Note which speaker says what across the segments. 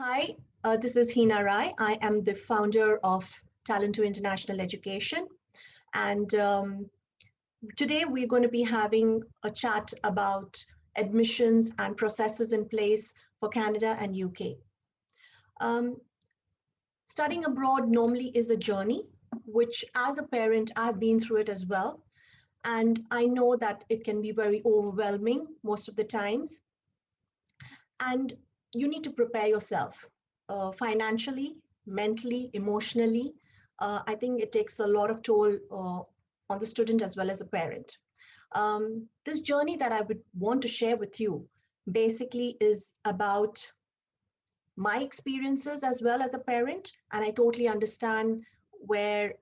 Speaker 1: Hi, this is Hina Rai. I am the founder of Talent2 International Education. And today we're going to be having a chat about admissions and processes in place for Canada and UK. Um, Studying abroad normally is a journey, which as a parent, I've been through it as well. And I know that it can be very overwhelming most of the times. And you need to prepare yourself financially, mentally, emotionally. I think it takes a lot of toll on the student as well as a parent. This journey that I would want to share with you basically is about my experiences as well as a parent, and I totally understand where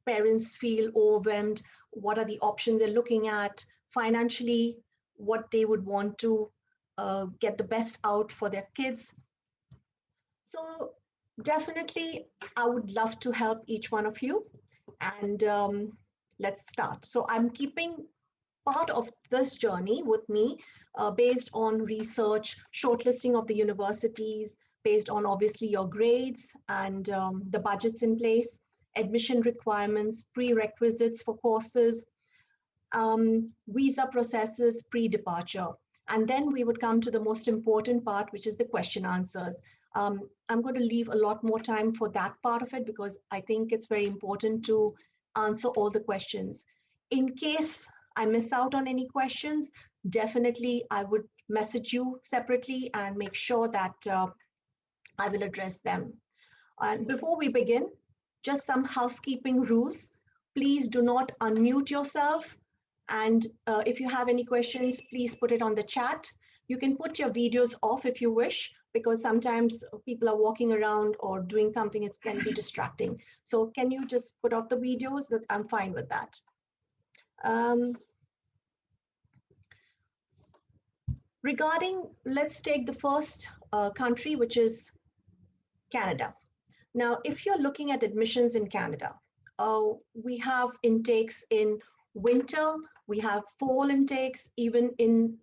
Speaker 1: parents feel overwhelmed, what are the options they're looking at financially, what they would want to get the best out for their kids. So definitely, I would love to help each one of you. And let's start. So I'm keeping part of this journey with me based on research, shortlisting of the universities, based on obviously your grades and the budgets in place, admission requirements, prerequisites for courses, visa processes, pre-departure. And then we would come to the most important part, which is the question answers. I'm going to leave a lot more time for that part of it because I think it's very important to answer all the questions. In case I miss out on any questions, definitely I would message you separately and make sure that I will address them. And before we begin, just some housekeeping rules. Please do not unmute yourself. And if you have any questions, please put it on the chat. You can put your videos off if you wish, because sometimes people are walking around or doing something, it can be distracting. So can you just put off the videos? That I'm fine with that. Regarding, let's take the first country, which is Canada. Now, if you're looking at admissions in Canada, we have intakes in winter, we have fall intakes, even in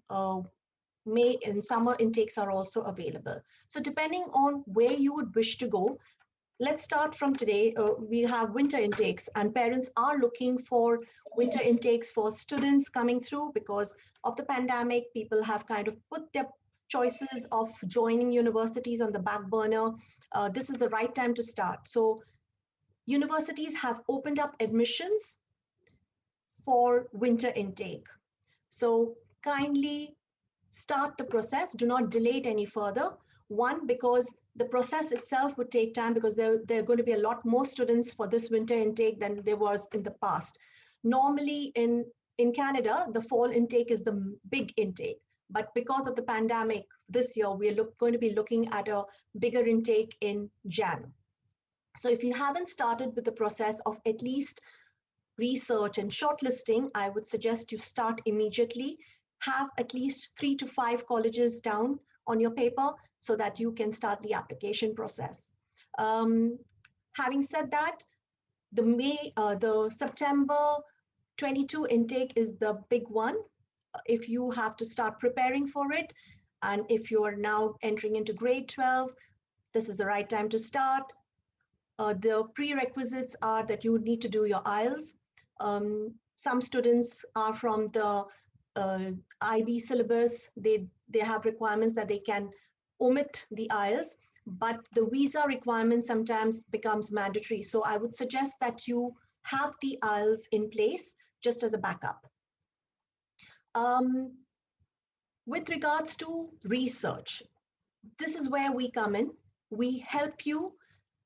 Speaker 1: May and summer intakes are also available. So depending on where you would wish to go, let's start from today. We have winter intakes and parents are looking for winter intakes for students coming through because of the pandemic. People have kind of put their choices of joining universities on the back burner. This is the right time to start. So universities have opened up admissions for winter intake. So kindly start the process. Do not delay it any further. One, because the process itself would take time because there are going to be a lot more students for this winter intake than there was in the past. Normally in Canada, the fall intake is the big intake. But because of the pandemic this year, we're going to be looking at a bigger intake in Jan. So if you haven't started with the process of at least research and shortlisting, I would suggest you start immediately. Have at least 3 to 5 colleges down on your paper so that you can start the application process. Having said that, the September 22 intake is the big one. If you have to start preparing for it, and if you are now entering into grade 12, this is the right time to start. The prerequisites are that you would need to do your IELTS. Some students are from the IB syllabus. They have requirements that they can omit the IELTS, but the visa requirement sometimes becomes mandatory. So I would suggest that you have the IELTS in place just as a backup. With regards to research, this is where we come in. We help you,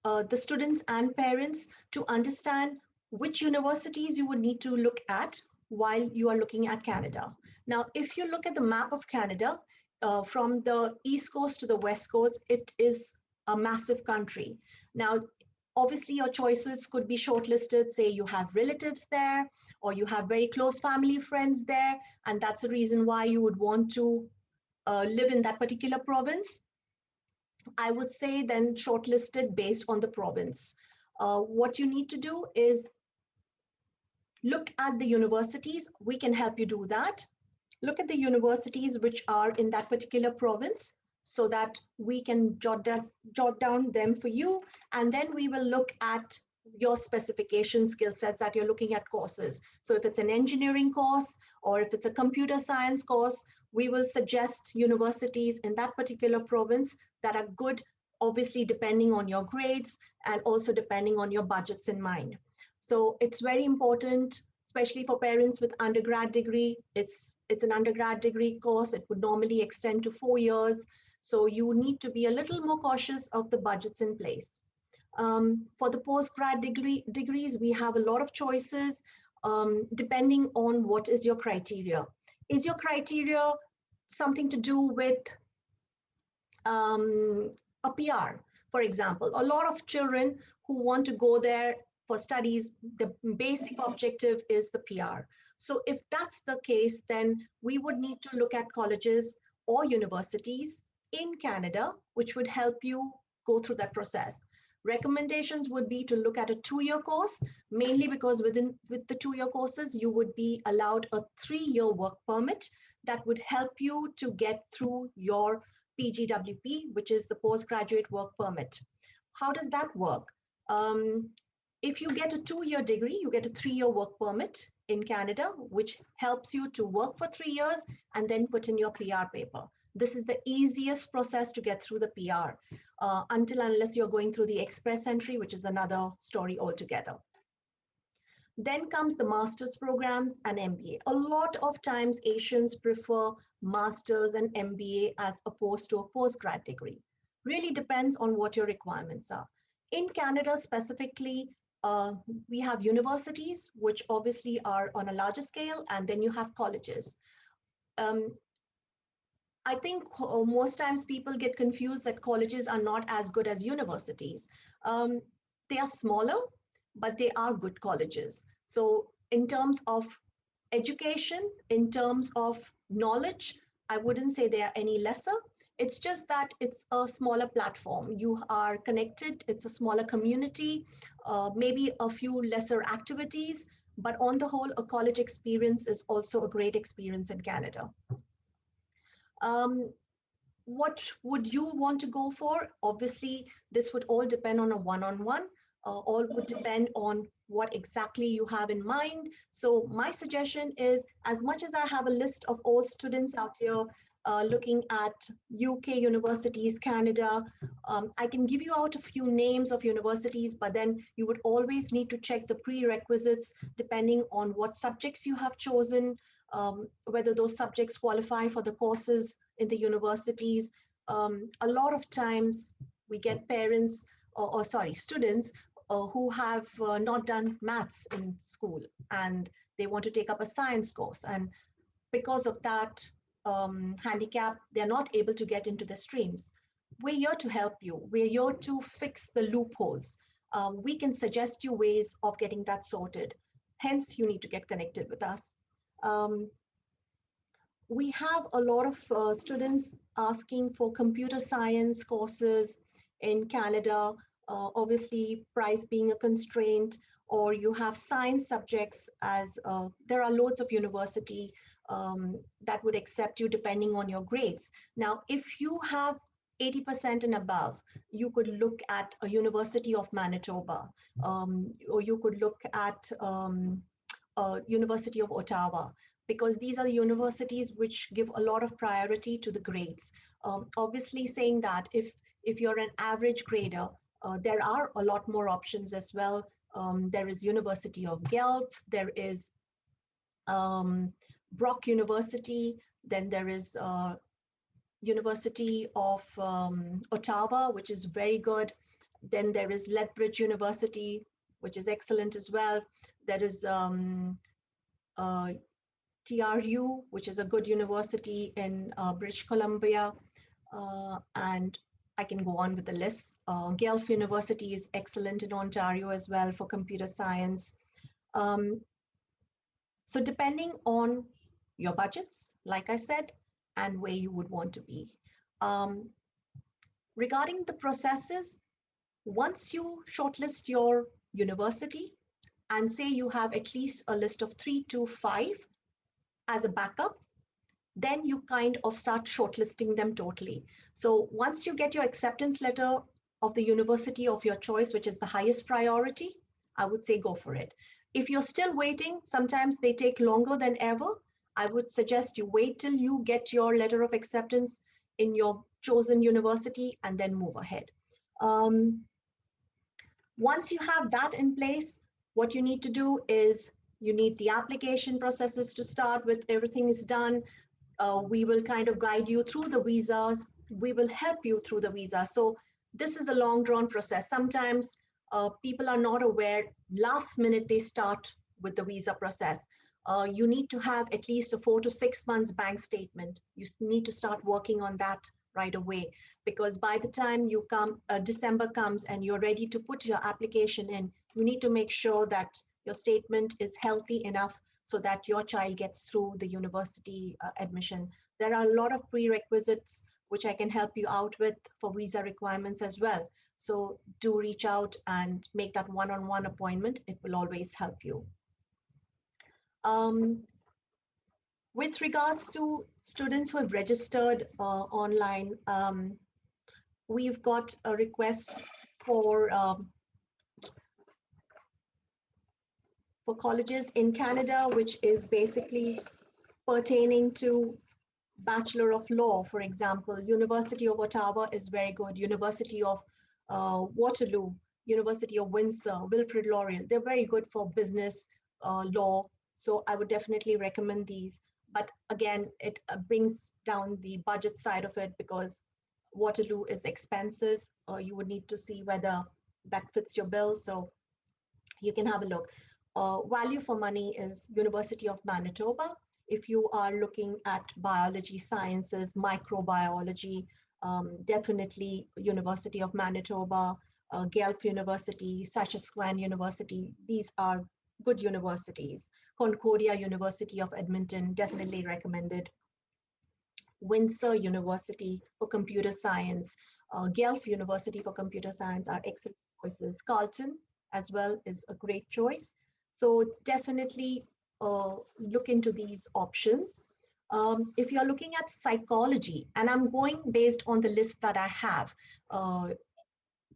Speaker 1: the students and parents, to understand which universities you would need to look at while you are looking at Canada. Now, if you look at the map of Canada, from the East Coast to the West Coast, it is a massive country. Now, obviously your choices could be shortlisted, say you have relatives there, or you have very close family friends there, and that's the reason why you would want to live in that particular province. I would say then shortlisted based on the province. What you need to do is look at the universities. We can help you do that. Look at the universities which are in that particular province. so that we can jot down them for you. And then we will look at your specification skill sets that you're looking at courses. So if it's an engineering course or if it's a computer science course, we will suggest universities in that particular province that are good, obviously depending on your grades and also depending on your budgets in mind. So it's very important, especially for parents with undergrad degree. It's an undergrad degree course. It would normally extend to 4 years. So you need to be a little more cautious of the budgets in place. For the postgrad degrees, we have a lot of choices depending on what is your criteria. Is your criteria something to do with a PR, for example? A lot of children who want to go there for studies, the basic objective is the PR. So if that's the case, then we would need to look at colleges or universities in Canada, which would help you go through that process. Recommendations would be to look at a 2-year course, mainly because with the 2-year courses, you would be allowed a 3-year work permit that would help you to get through your PGWP, which is the postgraduate work permit. How does that work? If you get a 2-year degree, you get a 3-year work permit in Canada, which helps you to work for 3 years and then put in your PR paper. This is the easiest process to get through the PR, unless you're going through the express entry, which is another story altogether. Then comes the master's programs and MBA. A lot of times Asians prefer master's and MBA as opposed to a postgrad degree. Really depends on what your requirements are. In Canada specifically, we have universities, which obviously are on a larger scale, and then you have colleges. I think most times people get confused that colleges are not as good as universities. They are smaller, but they are good colleges. So in terms of education, in terms of knowledge, I wouldn't say they are any lesser. It's just that it's a smaller platform. You are connected, it's a smaller community, maybe a few lesser activities, but on the whole, a college experience is also a great experience in Canada. What would you want to go for? Obviously, this would all depend on a one-on-one. All would depend on what exactly you have in mind. So my suggestion is, as much as I have a list of all students out here looking at UK universities, Canada, I can give you out a few names of universities, but then you would always need to check the prerequisites depending on what subjects you have chosen, whether those subjects qualify for the courses in the universities. A lot of times we get parents, students who have not done maths in school and they want to take up a science course. And because of that handicap, they're not able to get into the streams. We're here to help you. We're here to fix the loopholes. We can suggest you ways of getting that sorted. Hence, you need to get connected with us. We have a lot of students asking for computer science courses in Canada, obviously price being a constraint, or you have science subjects as there are loads of university that would accept you depending on your grades. Now, if you have 80% and above, you could look at a University of Manitoba, or you could look at University of Ottawa, because these are the universities which give a lot of priority to the grades. Obviously saying that if you're an average grader, there are a lot more options as well. There is University of Guelph, there is Brock University, then there is University of Ottawa, which is very good. Then there is Lethbridge University, which is excellent as well. There is TRU, which is a good university in British Columbia, and I can go on with the list. Guelph University is excellent in Ontario as well for computer science. So depending on your budgets, like I said, and where you would want to be. Regarding the processes, once you shortlist your university and say you have at least a list of 3 to 5 as a backup, then you kind of start shortlisting them totally. So once you get your acceptance letter of the university of your choice, which is the highest priority, I would say go for it. If you're still waiting, sometimes they take longer than ever. I would suggest you wait till you get your letter of acceptance in your chosen university and then move ahead. Um, Once you have that in place, what you need to do is you need the application processes to start with. Everything is done. We will kind of guide you through the visas. We will help you through the visa. So this is a long drawn process. Sometimes people are not aware. Last minute they start with the visa process. You need to have at least a 4 to 6 months bank statement. You need to start working on that right away, because by the time you come, December comes and you're ready to put your application in, you need to make sure that your statement is healthy enough so that your child gets through the university admission. There are a lot of prerequisites which I can help you out with for visa requirements as well. So do reach out and make that one-on-one appointment. It will always help you. With regards to students who have registered online, we've got a request for colleges in Canada, which is basically pertaining to Bachelor of Law, for example. University of Ottawa is very good. University of Waterloo, University of Windsor, Wilfrid Laurier, they're very good for business law. So I would definitely recommend these. But again, it brings down the budget side of it because Waterloo is expensive. You would need to see whether that fits your bill. So you can have a look. Value for money is University of Manitoba. If you are looking at biology sciences, microbiology, definitely University of Manitoba, Guelph University, Saskatchewan University, these are good universities. Concordia University of Edmonton, definitely recommended. Windsor University for computer science, Guelph University for computer science are excellent choices. Carleton as well is a great choice. So definitely look into these options. If you're looking at psychology, and I'm going based on the list that I have,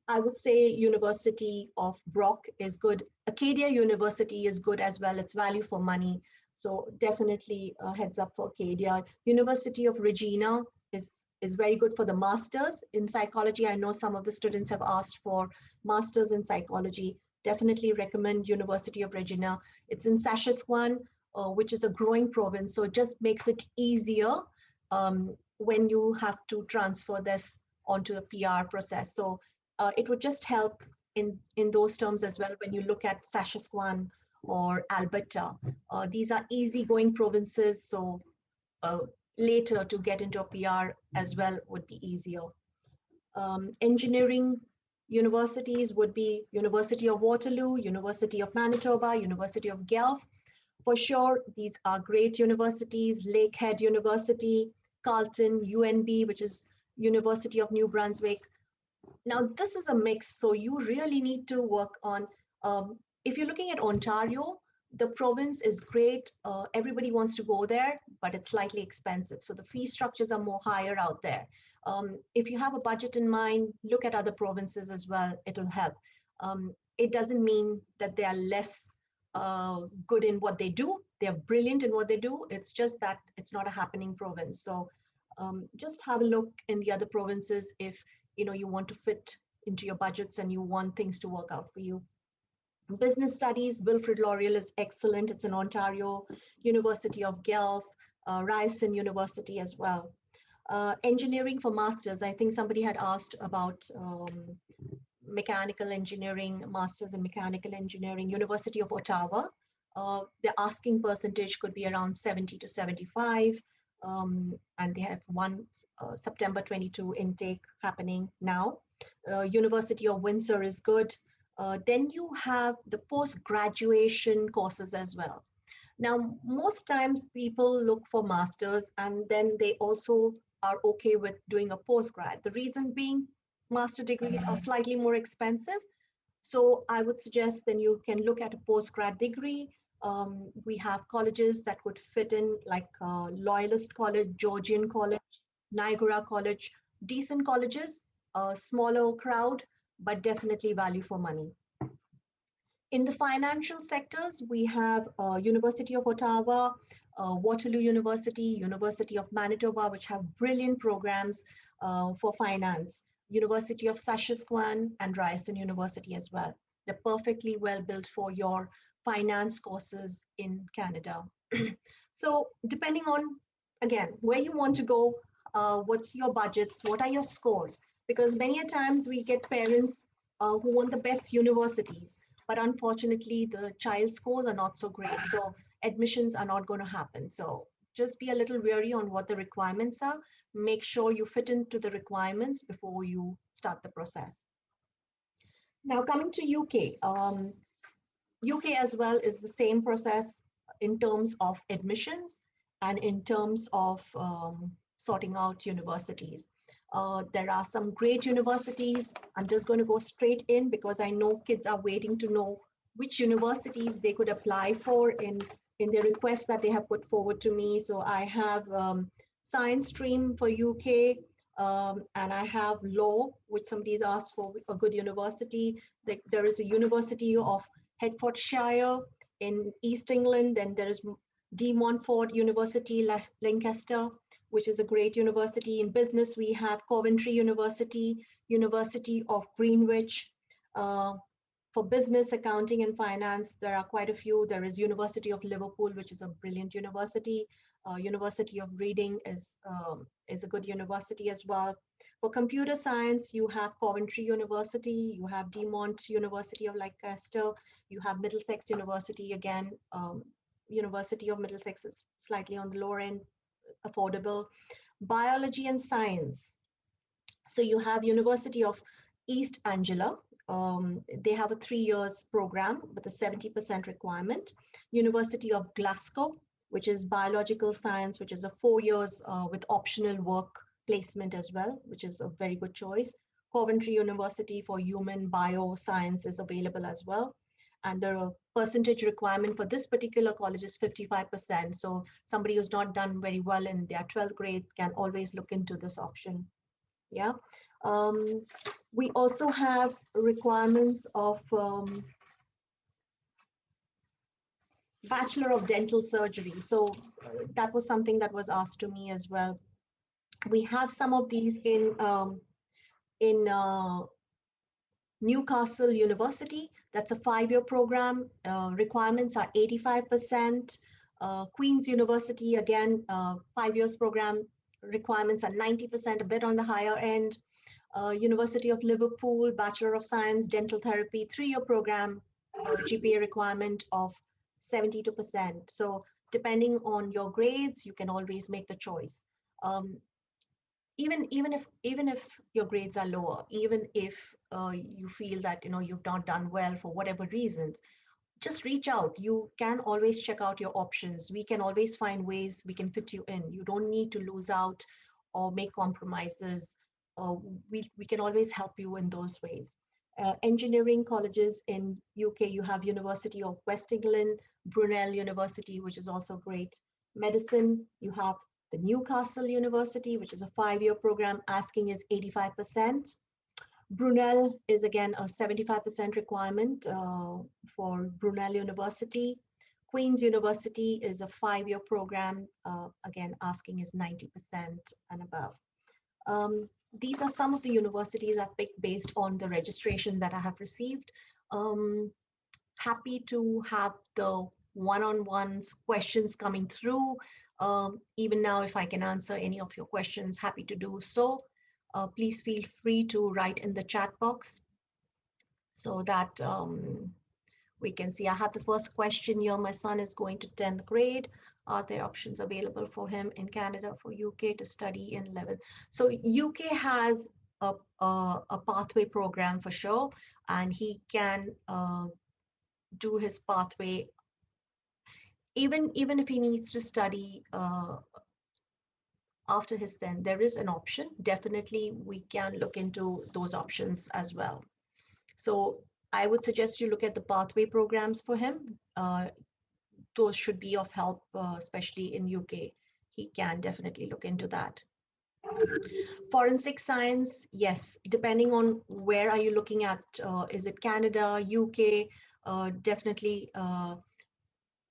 Speaker 1: I would say University of Brock is good. Acadia University is good as well. It's value for money. So definitely heads up for Acadia. University of Regina is very good for the masters in psychology. I know some of the students have asked for masters in psychology. Definitely recommend University of Regina. It's in Saskatchewan, which is a growing province. So it just makes it easier when you have to transfer this onto a PR process. So it would just help in those terms as well when you look at Saskatchewan or Alberta. These are easygoing provinces, so later to get into a PR as well would be easier. Engineering universities would be University of Waterloo, University of Manitoba, University of Guelph. For sure, these are great universities. Lakehead University, Carleton, UNB, which is University of New Brunswick. Now, this is a mix, so you really need to work on, if you're looking at Ontario, the province is great. Everybody wants to go there, but it's slightly expensive. So the fee structures are more higher out there. If you have a budget in mind, look at other provinces as well. It'll help. It doesn't mean that they are less good in what they do. They're brilliant in what they do. It's just that it's not a happening province. So just have a look in the other provinces if you want to fit into your budgets and you want things to work out for you. Business studies, Wilfrid Laurier is excellent. It's in Ontario. University of Guelph, Ryerson University as well. Engineering for masters, I think somebody had asked about mechanical engineering, masters in mechanical engineering, University of Ottawa. The asking percentage could be around 70 to 75. And they have one September 22 intake happening now. University of Windsor is good. Then you have the post-graduation courses as well. Now, most times people look for masters and then they also are okay with doing a postgrad. The reason being master degrees are slightly more expensive. So I would suggest then you can look at a postgrad degree. We have colleges that could fit in, like Loyalist College, Georgian College, Niagara College, decent colleges, a smaller crowd, but definitely value for money. In the financial sectors, we have University of Ottawa, Waterloo University, University of Manitoba, which have brilliant programs for finance. University of Saskatchewan and Ryerson University as well. They're perfectly well built for your finance courses in Canada. So depending on, again, where you want to go, what's your budgets, what are your scores? Because many a times we get parents who want the best universities, but unfortunately the child scores are not so great. So admissions are not going to happen. So just be a little wary on what the requirements are. Make sure you fit into the requirements before you start the process. Now coming to UK, UK as well is the same process in terms of admissions and in terms of sorting out universities. There are some great universities. I'm just going to go straight in because I know kids are waiting to know which universities they could apply for in their request that they have put forward to me. So I have science stream for UK, and I have law, which somebody's asked for a good university. There is a University of Hertfordshire in East England. Then there is De Montfort University, Lancaster, which is a great university. In business, we have Coventry University, University of Greenwich. For business, accounting, and finance, there are quite a few. There is University of Liverpool, which is a brilliant university. University of Reading is a good university as well. For computer science, you have Coventry University, you have De Mont University of Lancaster, you have Middlesex University again. University of Middlesex is slightly on the lower end, affordable. Biology and science. So you have University of East Anglia. They have a 3 years program with a 70% requirement. University of Glasgow, which is biological science, which is a 4 years with optional work placement as well, which is a very good choice. Coventry University for human bioscience is available as well. And the percentage requirement for this particular college is 55%. So somebody who's not done very well in their 12th grade can always look into this option. Yeah. We also have requirements of Bachelor of Dental Surgery. So that was something that was asked to me as well. We have some of these in Newcastle University. That's a 5-year program. Requirements are 85%. Queen's University, again, 5 years program. Requirements are 90%, a bit on the higher end. University of Liverpool, Bachelor of Science, Dental Therapy, 3-year program, GPA requirement of 72%. So depending on your grades, you can always make the choice. Even if your grades are lower, even if you feel that you've not done well for whatever reasons, just reach out. You can always check out your options. We can always find ways we can fit you in. You don't need to lose out or make compromises. We can always help you in those ways. Engineering colleges in UK, you have University of West England, Brunel University, which is also great. Medicine, you have the Newcastle University, which is a 5-year program. Asking is 85%. Brunel is again a 75% requirement for Brunel University. Queen's University is a 5-year program. Again, asking is 90% and above. These are some of the universities I've picked based on the registration that I have received. Happy to have the one-on-ones questions coming through. Even now, if I can answer any of your questions, happy to do so. Please feel free to write in the chat box so that we can see. I have the first question here. My son is going to 10th grade. Are there options available for him in Canada for UK to study in 11th? So UK has a pathway program for sure, and he can do his pathway even if he needs to study after his 10th. There is an option. Definitely we can look into those options as well. So I would suggest you look at the pathway programs for him. those should be of help, especially in UK. He can definitely look into that. Forensic science, yes, depending on where are you looking at, is it Canada, UK? Definitely,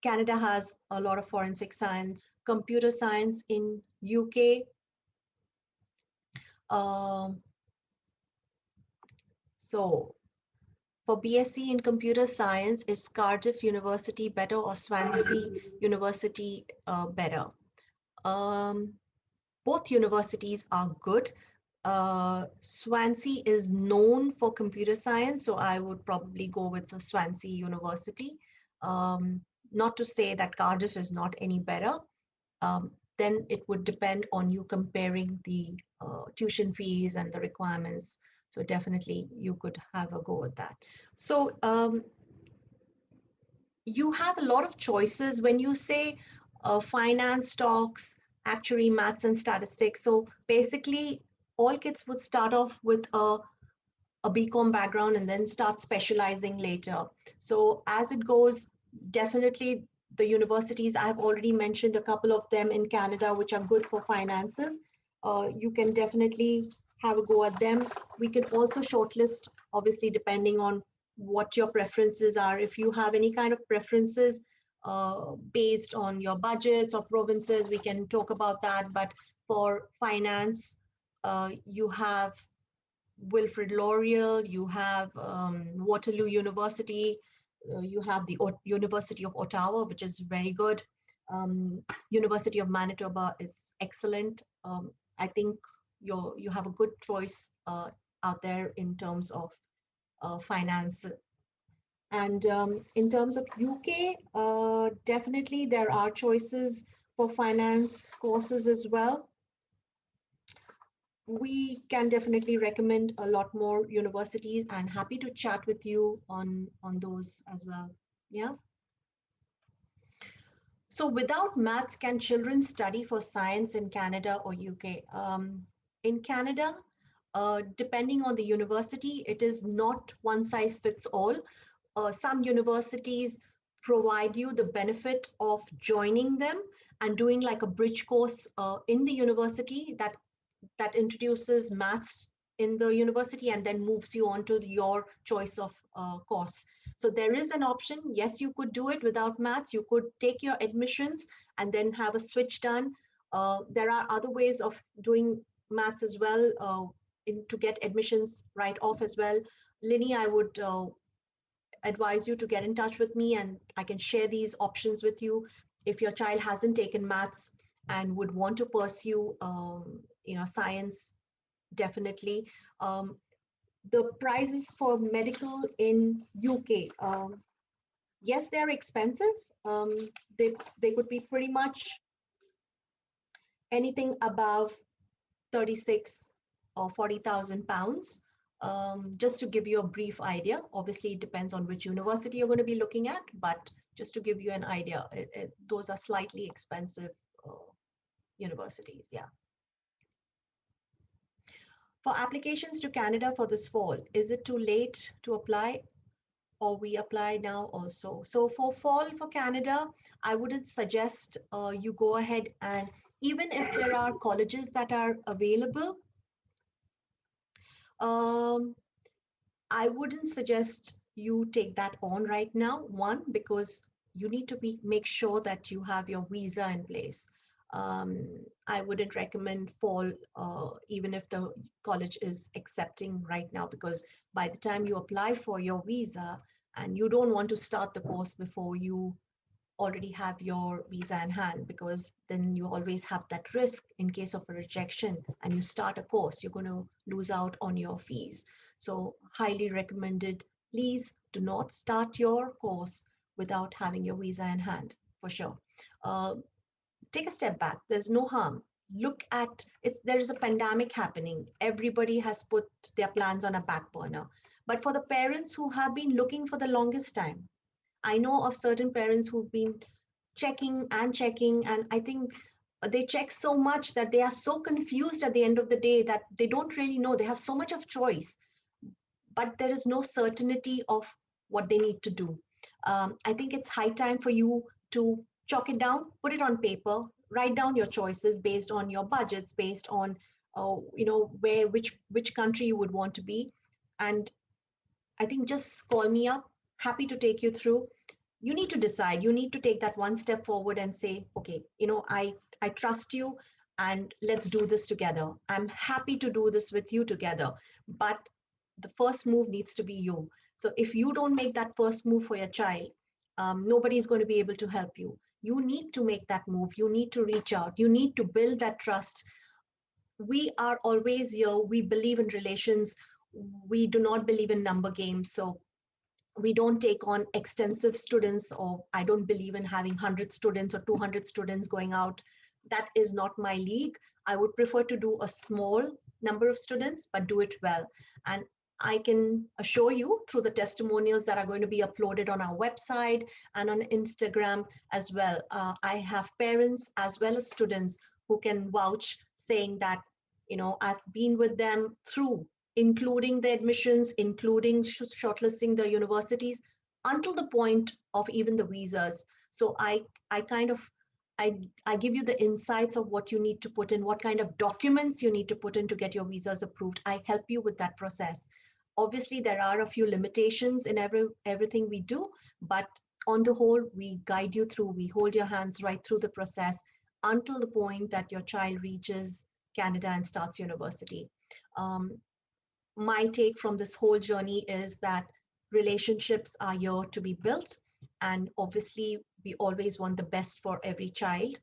Speaker 1: Canada has a lot of forensic science. Computer science in UK. So for BSc in computer science, is Cardiff University better or Swansea University better? Both universities are good. Swansea is known for computer science, so I would probably go with the Swansea University. Not to say that Cardiff is not any better. Then it would depend on you comparing the tuition fees and the requirements. So definitely you could have a go at that. So you have a lot of choices when you say finance, stocks, actuary, maths, and statistics. So basically, all kids would start off with a BCom background and then start specializing later. So as it goes, definitely the universities, I've already mentioned a couple of them in Canada, which are good for finances. You can definitely have a go at them. We can also shortlist, obviously, depending on what your preferences are. If you have any kind of preferences based on your budgets or provinces, we can talk about that. But for finance, you have Wilfrid Laurier, you have Waterloo University, you have the University of Ottawa, which is very good. University of Manitoba is excellent. I think you have a good choice out there in terms of finance. And in terms of UK, definitely there are choices for finance courses as well. We can definitely recommend a lot more universities, and happy to chat with you on those as well. Yeah. So without maths, can children study for science in Canada or UK? In Canada, depending on the university, it is not one size fits all. Some universities provide you the benefit of joining them and doing like a bridge course in the university that introduces maths in the university and then moves you on to your choice of course. So there is an option. Yes, you could do it without maths. You could take your admissions and then have a switch done. There are other ways of doing maths as well to get admissions right off as well. Linny, I would advise you to get in touch with me and I can share these options with you. If your child hasn't taken maths and would want to pursue science, definitely. The prices for medical in UK, yes, they're expensive. They could be pretty much anything above 36 or 40,000 pounds. Just to give you a brief idea, obviously it depends on which university you're going to be looking at, but just to give you an idea, those are slightly expensive universities, yeah. For applications to Canada for this fall, is it too late to apply or we apply now also? So for fall for Canada, I wouldn't suggest you go ahead, and even if there are colleges that are available, I wouldn't suggest you take that on right now. One, because you need to make sure that you have your visa in place. I wouldn't recommend fall, even if the college is accepting right now, because by the time you apply for your visa and you don't want to start the course before you already have your visa in hand, because then you always have that risk in case of a rejection and you start a course, you're going to lose out on your fees. So highly recommended, please do not start your course without having your visa in hand, for sure. Take a step back. There's no harm. Look at it. There is a pandemic happening. Everybody has put their plans on a back burner. But for the parents who have been looking for the longest time, I know of certain parents who've been checking and checking, and I think they check so much that they are so confused at the end of the day that they don't really know. They have so much of choice, but there is no certainty of what they need to do. I think it's high time for you to chalk it down, put it on paper, write down your choices based on your budgets, based on which country you would want to be. And I think just call me up, happy to take you through. You need to decide, you need to take that one step forward and say, okay, I trust you, and let's do this together. I'm happy to do this with you together, but the first move needs to be you. So if you don't make that first move for your child, nobody's going to be able to help you. You need to make that move, you need to reach out, you need to build that trust. We are always here, we believe in relations, we do not believe in number games. So we don't take on extensive students, or I don't believe in having 100 students or 200 students going out. That is not my league. I would prefer to do a small number of students, but do it well. And I can assure you through the testimonials that are going to be uploaded on our website and on Instagram as well. I have parents as well as students who can vouch, saying that, I've been with them through, including the admissions, including shortlisting the universities, until the point of even the visas. So I kind of I give you the insights of what you need to put in, what kind of documents you need to put in to get your visas approved. I help you with that process. Obviously, there are a few limitations in everything we do, but on the whole, we guide you through, we hold your hands right through the process until the point that your child reaches Canada and starts university. My take from this whole journey is that relationships are here to be built, and obviously we always want the best for every child,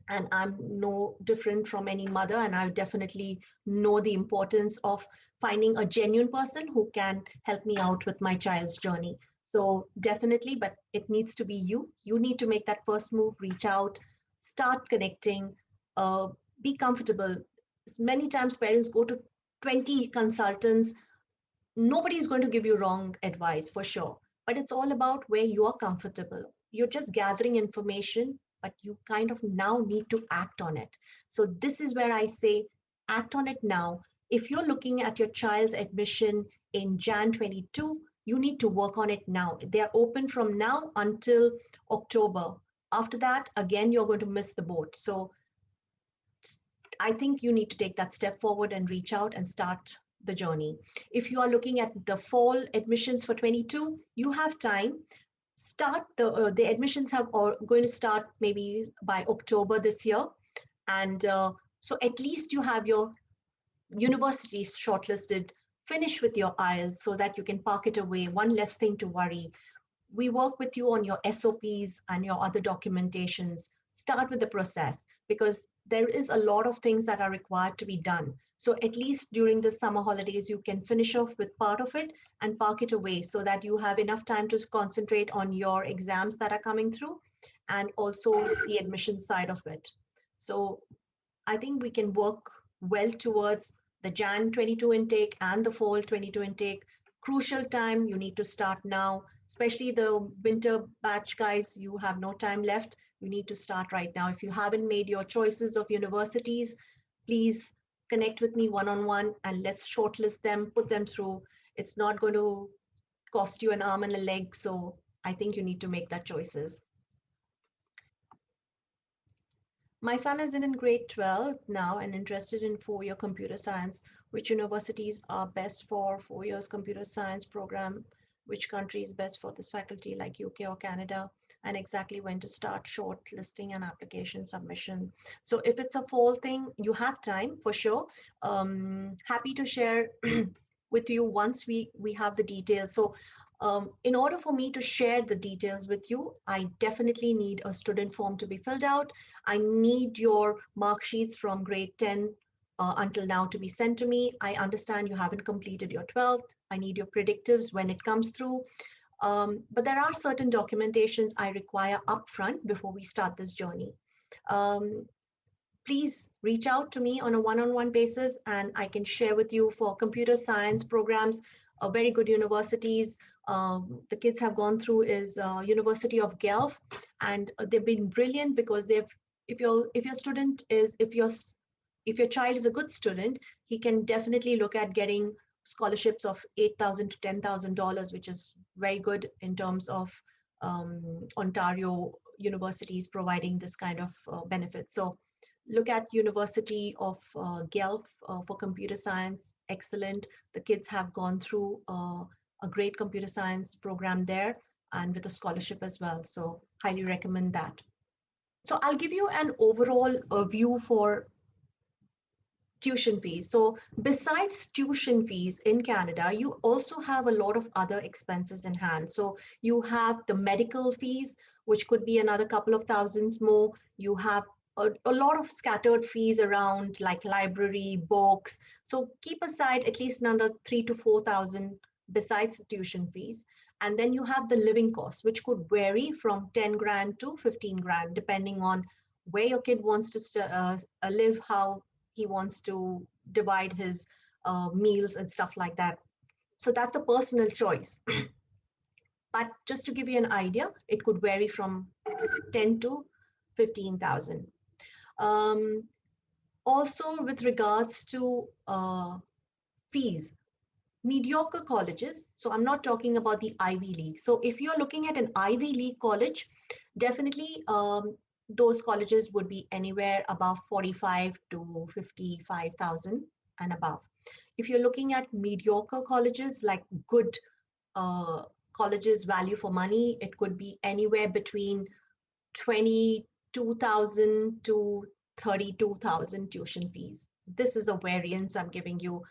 Speaker 1: and I'm no different from any mother, and I definitely know the importance of finding a genuine person who can help me out with my child's journey. So definitely, but it needs to be you need to make that first move, reach out, start connecting, uh, be comfortable. Many times parents go to 20 consultants. Nobody's going to give you wrong advice for sure, but it's all about where you're comfortable. You're just gathering information, but you kind of now need to act on it. So this is where I say act on it now. If you're looking at your child's admission in Jan 22, you need to work on it now. They're open from now until October. After that, again, you're going to miss the boat. So I think you need to take that step forward and reach out and start the journey. If you are looking at the fall admissions for 22, you have time. Start the admissions have are going to start maybe by October this year, and so at least you have your universities shortlisted. Finish with your IELTS so that you can park it away. One less thing to worry. We work with you on your SOPs and your other documentations. Start with the process, because there is a lot of things that are required to be done. So at least during the summer holidays, you can finish off with part of it and park it away so that you have enough time to concentrate on your exams that are coming through and also the admission side of it. So I think we can work well towards the Jan 22 intake and the fall 22 intake. Crucial time, you need to start now, especially the winter batch guys. You have no time left. You need to start right now. If you haven't made your choices of universities, please connect with me one-on-one and let's shortlist them, put them through. It's not going to cost you an arm and a leg. So I think you need to make that choices. My son is in grade 12 now and interested in 4-year computer science. Which universities are best for 4 years computer science program? Which country is best for this faculty, like UK or Canada? And exactly when to start shortlisting and application submission. So if it's a fall thing, you have time for sure. Happy to share with you once we have the details. So in order for me to share the details with you, I definitely need a student form to be filled out. I need your mark sheets from grade 10 until now to be sent to me. I understand you haven't completed your 12th. I need your predictives when it comes through. But there are certain documentations I require upfront before we start this journey. Please reach out to me on a one-on-one basis and I can share with you for computer science programs, very good universities. The kids have gone through is University of Guelph, and they've been brilliant because if your student is, if your child is a good student, he can definitely look at getting scholarships of $8,000 to $10,000, which is very good in terms of Ontario universities providing this kind of benefit. So look at University of Guelph for computer science, excellent. The kids have gone through a great computer science program there and with a scholarship as well. So highly recommend that. So I'll give you an overall view for tuition fees. So besides tuition fees in Canada, you also have a lot of other expenses in hand. So you have the medical fees, which could be another couple of thousands more. You have a lot of scattered fees around like library, books. So keep aside at least another 3 to 4 thousand besides the tuition fees. And then you have the living costs, which could vary from 10 grand to 15 grand, depending on where your kid wants to live, how he wants to divide his meals and stuff like that. So that's a personal choice. But just to give you an idea, it could vary from 10 to 15,000. Also, with regards to fees, mediocre colleges, so I'm not talking about the Ivy League. So if you're looking at an Ivy League college, definitely those colleges would be anywhere above 45 to 55,000 and above. If you're looking at mediocre colleges, like good colleges value for money, it could be anywhere between 22,000 to 32,000 tuition fees. This is a variance I'm giving you.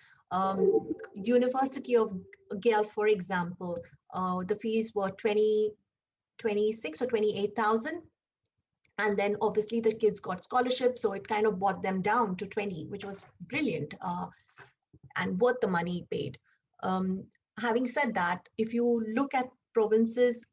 Speaker 1: University of Guelph, for example, the fees were 26 or 28,000. And then obviously the kids got scholarships, so it kind of brought them down to 20, which was brilliant and worth the money paid. Having said that, if you look at provinces,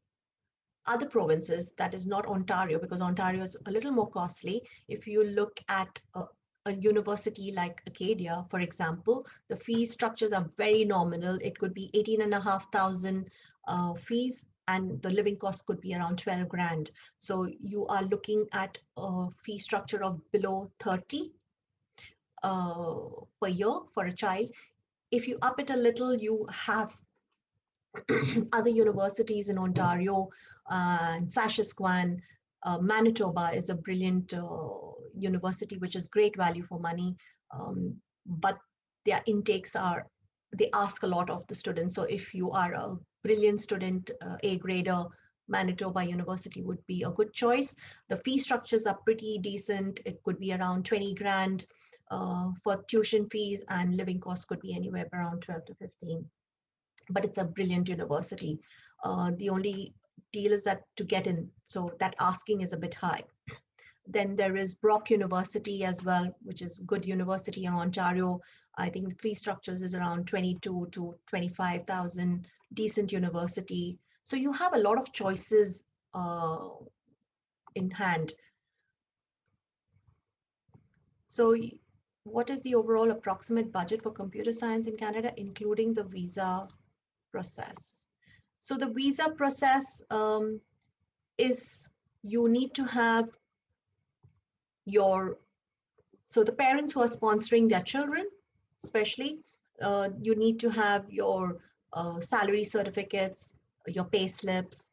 Speaker 1: other provinces, that is not Ontario, because Ontario is a little more costly. If you look at a university like Acadia, for example, the fee structures are very nominal. It could be 18,500 fees, and the living cost could be around 12 grand. So you are looking at a fee structure of below 30 per year for a child. If you up it a little, you have other universities in Ontario, Saskatchewan, Manitoba is a brilliant university, which is great value for money. But their intakes are, they ask a lot of the students. So if you are a brilliant student, A grader, Manitoba University would be a good choice. The fee structures are pretty decent. It could be around 20 grand for tuition fees, and living costs could be anywhere around 12 to 15. But it's a brilliant university. The only deal is that to get in, so that asking is a bit high. Then there is Brock University as well, which is good university in Ontario. I think the fee structures is around 22 to 25,000, decent university. So you have a lot of choices in hand. So what is the overall approximate budget for computer science in Canada, including the visa process? So the visa process is, you need to have your, so the parents who are sponsoring their children, especially, you need to have your salary certificates, your pay slips.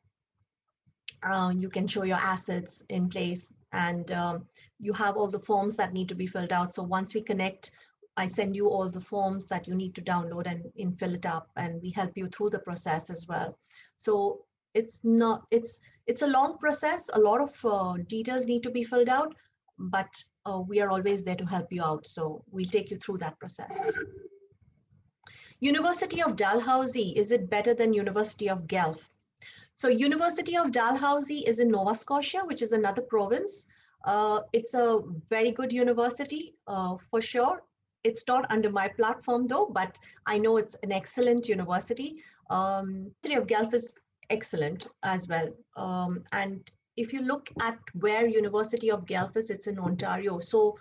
Speaker 1: You can show your assets in place, and you have all the forms that need to be filled out. So once we connect, I send you all the forms that you need to download and fill it up, and we help you through the process as well. So it's a long process. A lot of details need to be filled out, but we are always there to help you out. So we'll take you through that process. University of Dalhousie, is it better than University of Guelph? So University of Dalhousie is in Nova Scotia, which is another province. It's a very good university for sure. It's not under my platform though, but I know it's an excellent university. University of Guelph is excellent as well. And if you look at where University of Guelph is, it's in Ontario. So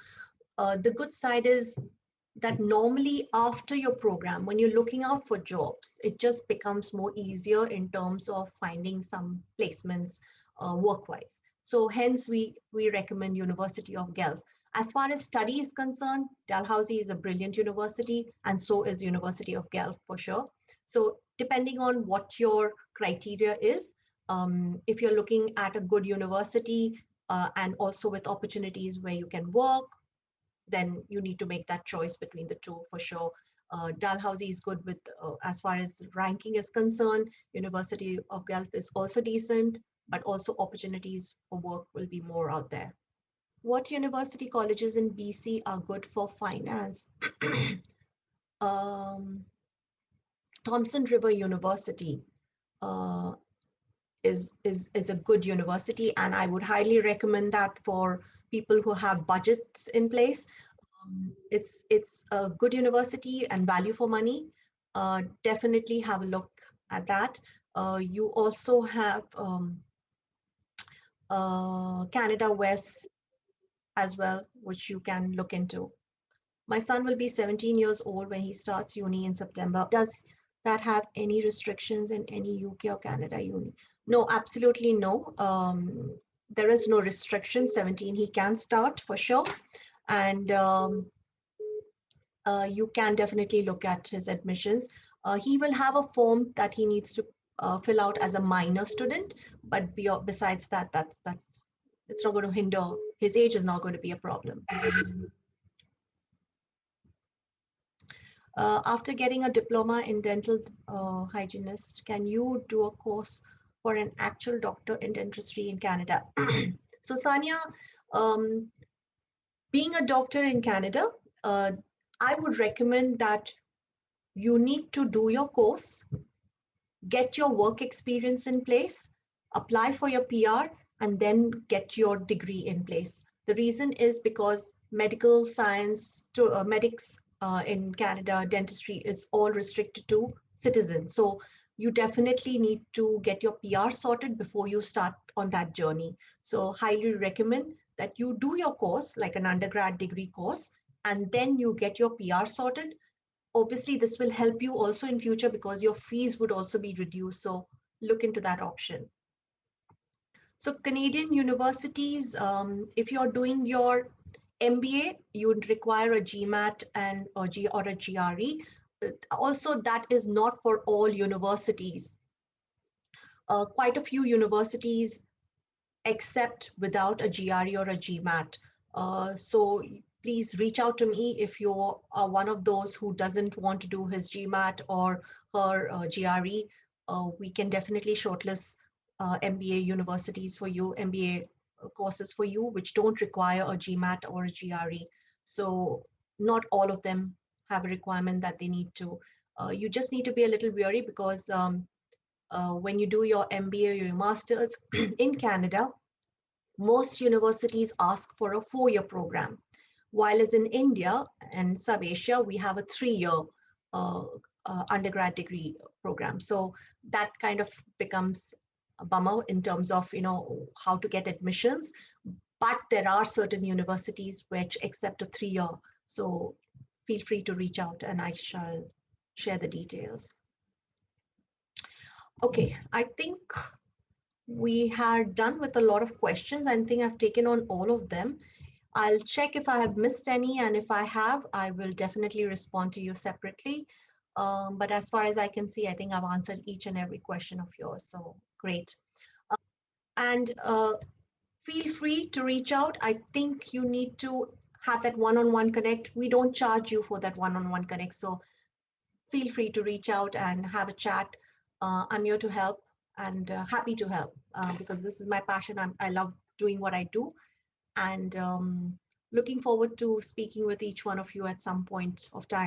Speaker 1: the good side is that normally after your program, when you're looking out for jobs, it just becomes more easier in terms of finding some placements work-wise. So hence we recommend University of Guelph. As far as study is concerned, Dalhousie is a brilliant university, and so is University of Guelph for sure. So depending on what your criteria is, If you're looking at a good university and also with opportunities where you can work, then you need to make that choice between the two for sure. Dalhousie is good with as far as ranking is concerned. University of Guelph is also decent, but also opportunities for work will be more out there. What university colleges in BC are good for finance? um, Thompson River University uh, is a good university, and I would highly recommend that for people who have budgets in place. It's a good university and value for money. Definitely have a look at that. You also have Canada West as well, which you can look into. My son will be 17 years old when he starts uni in September. Does that have any restrictions in any UK or Canada uni? No, absolutely no. There is no restriction. 17, he can start for sure. And you can definitely look at his admissions. He will have a form that he needs to fill out as a minor student, but besides that, that's it's not going to hinder. His age is not going to be a problem. After getting a diploma in dental hygienist, can you do a course for an actual doctor in dentistry in Canada? So, Sanya, um, being a doctor in Canada, uh, I would recommend that you need to do your course, get your work experience in place, apply for your PR, and then get your degree in place. The reason is because medical science, medics in Canada, dentistry is all restricted to citizens. So you definitely need to get your PR sorted before you start on that journey. So highly recommend that you do your course, like an undergrad degree course, and then you get your PR sorted. Obviously this will help you also in future because your fees would also be reduced, so look into that option. So Canadian universities, if you're doing your MBA, you would require a GMAT and or a GRE. But also that is not for all universities. Quite a few universities accept without a GRE or a GMAT. So please reach out to me if you are one of those who doesn't want to do his GMAT or her GRE. We can definitely shortlist MBA universities for you, MBA courses for you, which don't require a GMAT or a GRE. So not all of them have a requirement that they need to. You just need to be a little wary because when you do your MBA or your master's in Canada, most universities ask for a 4-year program, while as in India and Sub-Asia, we have a 3-year uh, undergrad degree program. So that kind of becomes a bummer in terms of how to get admissions. But there are certain universities which accept a 3-year. So feel free to reach out and I shall share the details. Okay, I think we are done with a lot of questions. I think I've taken on all of them. I'll check if I have missed any, and if I have, I will definitely respond to you separately. But as far as I can see, I think I've answered each and every question of yours, so great. And feel free to reach out. I think you need to have that one-on-one connect. We don't charge you for that one-on-one connect, so feel free to reach out and have a chat. I'm here to help and happy to help because this is my passion. I love doing what I do, and looking forward to speaking with each one of you at some point of time.